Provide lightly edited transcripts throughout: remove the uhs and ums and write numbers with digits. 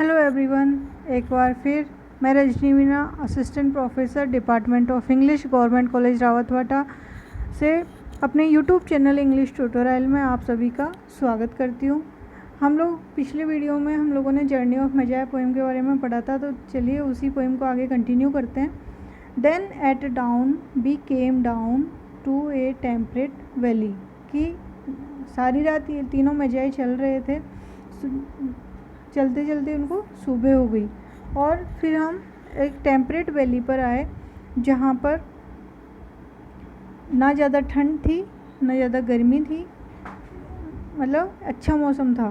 Hello everyone, एक बार फिर मैं Rajni Meena, assistant professor department of English, government college Rawatbhata से अपने यूट्यूब चैनल इंग्लिश ट्यूटोरियल में आप सभी का स्वागत करती हूँ। हम लोग पिछले वीडियो में हम लोगों ने जर्नी ऑफ मेजाय पोएम के बारे में पढ़ा था, तो चलिए उसी पोएम को आगे कंटिन्यू करते हैं। Then at dawn we came down to a temperate valley, कि सारी रात ये तीनों मेजाय चल रहे थे, चलते चलते उनको सुबह हो गई और फिर हम एक टेम्परेट वैली पर आए जहाँ पर ना ज़्यादा ठंड थी ना ज़्यादा गर्मी थी, मतलब अच्छा मौसम था।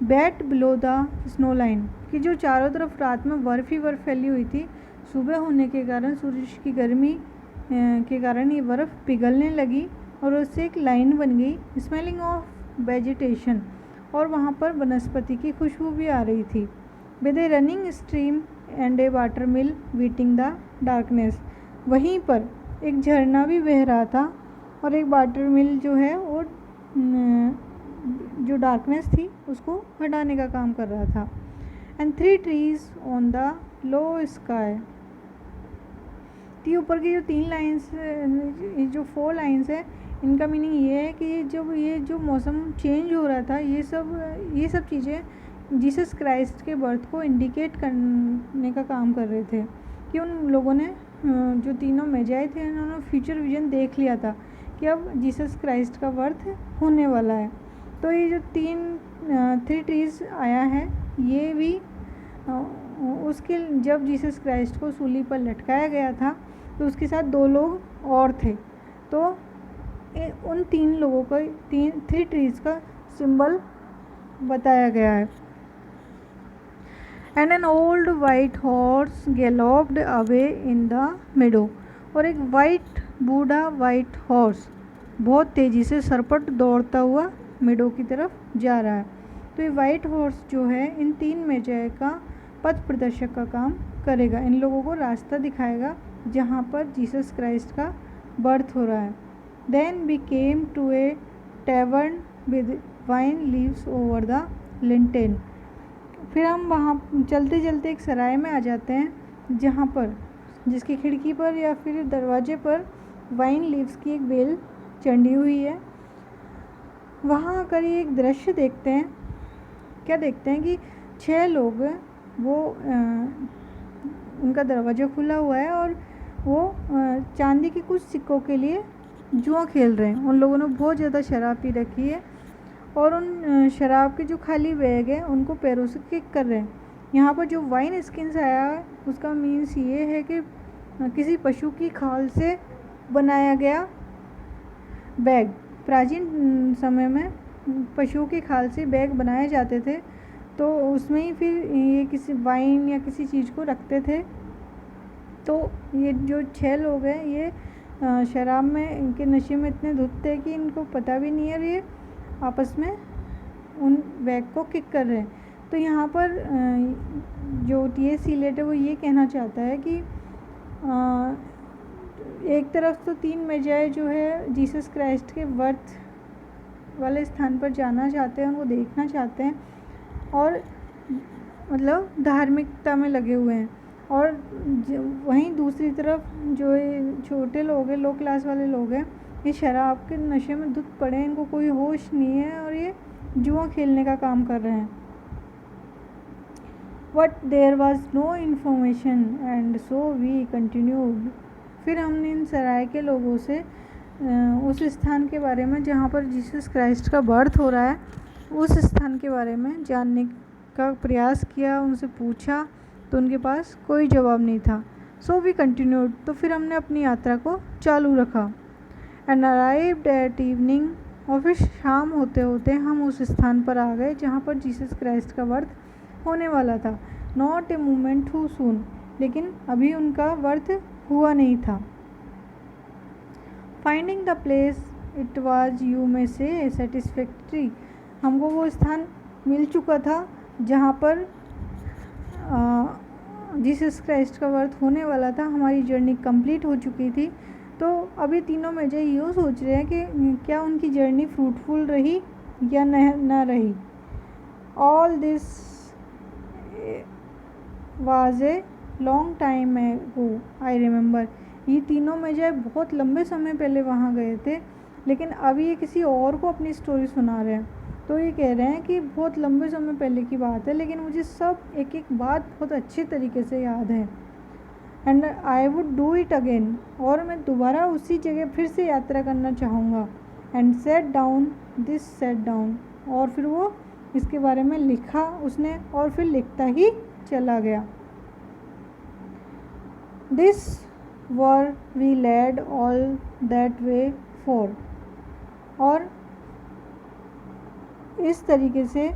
Bat below the snow line, कि जो चारों तरफ रात में बर्फ़ ही बर्फ़ फैली हुई थी, सुबह होने के कारण सूरज की गर्मी के कारण ये बर्फ़ पिघलने लगी और उससे एक लाइन बन गई, स्मेलिंग ऑफ वेजिटेशन, और वहाँ पर वनस्पति की खुशबू भी आ रही थी। With A running stream and A water mill beating the darkness, वहीं पर एक झरना भी बह रहा था और एक वाटर मिल जो है वो जो डार्कनेस थी उसको हटाने का काम कर रहा था। And 3 trees on the low sky, ऊपर की जो 3 लाइन्स, जो 4 लाइन्स है, इनका मीनिंग ये है कि जब ये जो मौसम चेंज हो रहा था, ये सब चीज़ें जीसस क्राइस्ट के बर्थ को इंडिकेट करने का काम कर रहे थे, कि उन लोगों ने जो तीनों मेजाय थे उन्होंने फ्यूचर विजन देख लिया था कि अब जीसस क्राइस्ट का बर्थ होने वाला है। तो ये जो 3 ट्रीज आया है, ये भी उसके जब जीसस क्राइस्ट को सूली पर लटकाया गया था तो उसके साथ 2 लोग और थे, तो उन 3 लोगों को 3 ट्रीज का सिंबल बताया गया है। And an old white horse galloped away in the meadow, और एक बूढ़ा वाइट हॉर्स बहुत तेज़ी से सरपट दौड़ता हुआ मेडो की तरफ जा रहा है। तो ये वाइट हॉर्स जो है इन 3 मेजाय का पथ प्रदर्शक का काम करेगा, इन लोगों को रास्ता दिखाएगा जहाँ पर जीसस क्राइस्ट का बर्थ हो रहा है। Then we came to a tavern with wine leaves over the lintel, फिर हम वहाँ चलते चलते एक सराय में आ जाते हैं जहाँ पर जिसकी खिड़की पर या फिर दरवाजे पर वाइन लीव्स की एक बेल चढ़ी हुई है। वहाँ आकर ये एक दृश्य देखते हैं। क्या देखते हैं कि 6 लोग, वो उनका दरवाज़ा खुला हुआ है और वो चांदी के कुछ सिक्कों के लिए जुआ खेल रहे हैं। उन लोगों ने बहुत ज़्यादा शराब पी रखी है और उन शराब के जो खाली बैग हैं उनको पैरों से किक कर रहे हैं। यहाँ पर जो वाइन स्किन्स आया है उसका मीन्स ये है कि किसी पशु की खाल से बनाया गया बैग। प्राचीन समय में पशुओं की खाल से बैग बनाए जाते थे, तो उसमें ही फिर ये किसी वाइन या किसी चीज़ को रखते थे। तो ये जो 6 लोग हैं ये शराब में, इनके नशे में इतने धुत थे कि इनको पता भी नहीं है, और ये आपस में उन बैग को किक कर रहे हैं। तो यहाँ पर जो T.S. Eliot है वो ये कहना चाहता है कि एक तरफ तो 3 मेजाय जो है जीसस क्राइस्ट के बर्थ वाले स्थान पर जाना चाहते हैं, उनको देखना चाहते हैं और मतलब धार्मिकता में लगे हुए हैं, और वहीं दूसरी तरफ जो ये छोटे लोग हैं, लो क्लास वाले लोग हैं, ये शराब के नशे में धुत पड़े हैं, इनको कोई होश नहीं है और ये जुआ खेलने का काम कर रहे हैं। But there was no information and so we continued, फिर हमने इन सराय के लोगों से उस स्थान के बारे में जहाँ पर जीसस क्राइस्ट का बर्थ हो रहा है उस स्थान के बारे में जानने का प्रयास किया, उनसे पूछा, तो उनके पास कोई जवाब नहीं था। सो वी कंटिन्यूड, तो फिर हमने अपनी यात्रा को चालू रखा। एंड अराइव्ड एट इवनिंग, और फिर शाम होते होते हम उस स्थान पर आ गए जहाँ पर जीसस क्राइस्ट का बर्थ होने वाला था। Not a moment too soon, लेकिन अभी उनका बर्थ हुआ नहीं था। Finding the place it was you may से सेटिस्फैक्ट्री, हमको वो स्थान मिल चुका था जहाँ पर जीसस क्राइस्ट का बर्थ होने वाला था, हमारी जर्नी कंप्लीट हो चुकी थी। तो अभी तीनों मेजाय यूँ सोच रहे हैं कि क्या उनकी जर्नी फ्रूटफुल रही या न रही। All this was a long time एगो आई रिमेंबर। ये तीनों मेजाय बहुत लंबे समय पहले वहाँ गए थे, लेकिन अभी ये किसी और को अपनी स्टोरी सुना रहे हैं। तो ये कह रहे हैं कि बहुत लंबे समय पहले की बात है, लेकिन मुझे सब एक एक बात बहुत अच्छे तरीके से याद है। And I would do it again, और मैं दोबारा उसी जगह फिर से यात्रा करना चाहूँगा। And set down this set down, और फिर वो इसके बारे में लिखा उसने, और फिर लिखता ही चला गया। This were we led all that way for, और इस तरीके से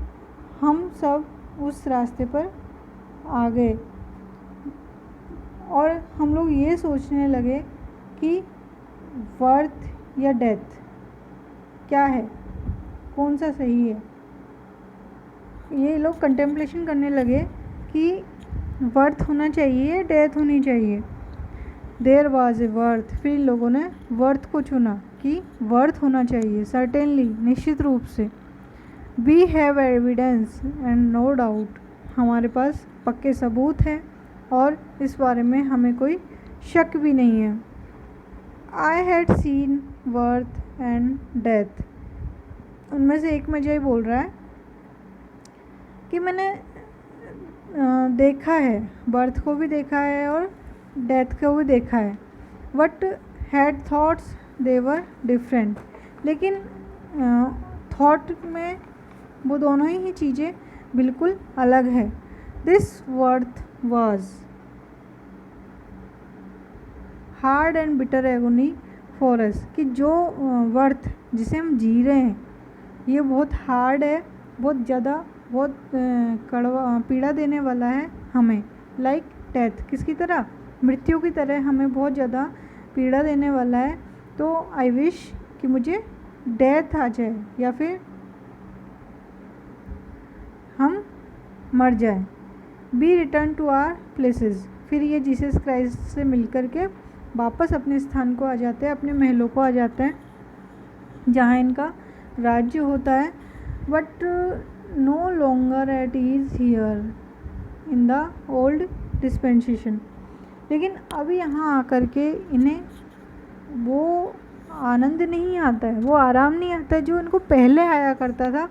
हम सब उस रास्ते पर आ गए, और हम लोग ये सोचने लगे कि बर्थ या डेथ क्या है, कौन सा सही है। ये लोग कंटेम्पलेशन करने लगे कि बर्थ होना चाहिए, डेथ होनी चाहिए। देयर वाज ए वर्थ, फिर लोगों ने वर्थ को चुना कि वर्थ होना चाहिए, सर्टेनली, निश्चित रूप से। We have evidence and no doubt, हमारे पास पक्के सबूत हैं और इस बारे में हमें कोई शक भी नहीं है। I had seen worth and death, उनमें से एक मजाई बोल रहा है कि मैंने देखा है, बर्थ को भी देखा है और डेथ को भी देखा है। But had thoughts they were different, लेकिन थॉट में वो दोनों ही चीज़ें बिल्कुल अलग है। This worth was hard and bitter agony for us, कि जो वर्थ जिसे हम जी रहे हैं ये बहुत हार्ड है, बहुत ज़्यादा, बहुत कड़वा, पीड़ा देने वाला है हमें। लाइक डेथ, किसकी तरह, मृत्यु की तरह हमें बहुत ज़्यादा पीड़ा देने वाला है। तो आई विश कि मुझे डेथ आ जाए या फिर हम मर जाए। Be return to our places, फिर ये जीसस क्राइस्ट से मिल कर के वापस अपने स्थान को आ जाते हैं, अपने महलों को आ जाते हैं जहाँ इनका राज्य होता है। But no longer at ease here in the old dispensation, लेकिन अभी यहाँ आकर के इन्हें वो आनंद नहीं आता है, वो आराम नहीं आता है जो इनको पहले आया करता था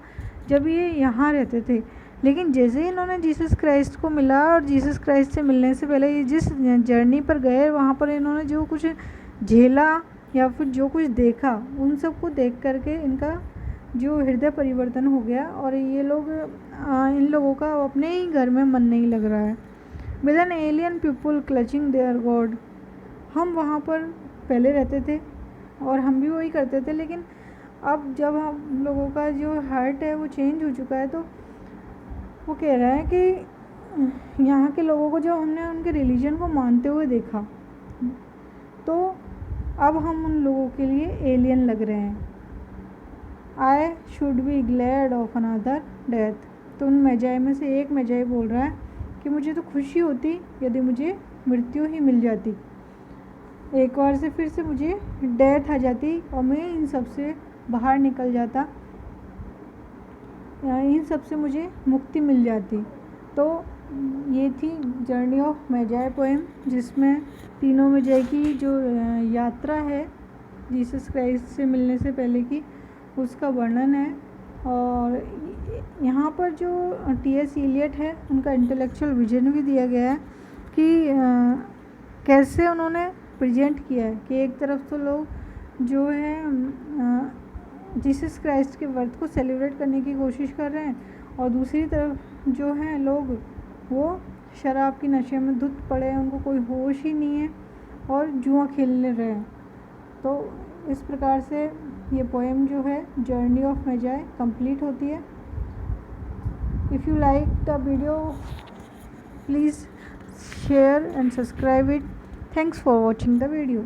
जब ये यहाँ रहते थे। लेकिन जैसे ही इन्होंने जीसस क्राइस्ट को मिला, और जीसस क्राइस्ट से मिलने से पहले ये जिस जर्नी पर गए वहाँ पर इन्होंने जो कुछ झेला या फिर जो कुछ देखा, उन सब को देख करके इनका जो हृदय परिवर्तन हो गया, और ये लोग इन लोगों का अपने ही घर में मन नहीं लग रहा है। With an alien people clutching their god, हम वहाँ पर पहले रहते थे और हम भी वही करते थे, लेकिन अब जब हम लोगों का जो हार्ट है वो चेंज हो चुका है, तो वो कह रहा है कि यहाँ के लोगों को जो हमने उनके रिलीजन को मानते हुए देखा, तो अब हम उन लोगों के लिए एलियन लग रहे हैं। I should be glad of another death, तो उन मेजाई में से एक मेजाई बोल रहा है कि मुझे तो खुशी होती यदि मुझे मृत्यु ही मिल जाती, एक बार से फिर से मुझे डेथ आ जाती और मैं इन सब से बाहर निकल जाता, इन सब से मुझे मुक्ति मिल जाती। तो ये थी जर्नी ऑफ मेजाई पोएम, जिसमें तीनों मेजाई की जो यात्रा है जीसस क्राइस्ट से मिलने से पहले की, उसका वर्णन है। और यहाँ पर जो टी.एस. इलियट है, उनका इंटेलेक्चुअल विजन भी दिया गया है कि कैसे उन्होंने प्रेजेंट किया है कि एक तरफ तो लोग जो है जीसस क्राइस्ट के बर्थ को सेलिब्रेट करने की कोशिश कर रहे हैं, और दूसरी तरफ जो है लोग वो शराब की नशे में धुत पड़े हैं, उनको कोई होश ही नहीं है और जुआ खेलने रहे हैं। तो इस प्रकार से ये पोएम जो है जर्नी ऑफ मेजाई कंप्लीट होती है। If you like the video please share and subscribe it. Thanks for watching the video.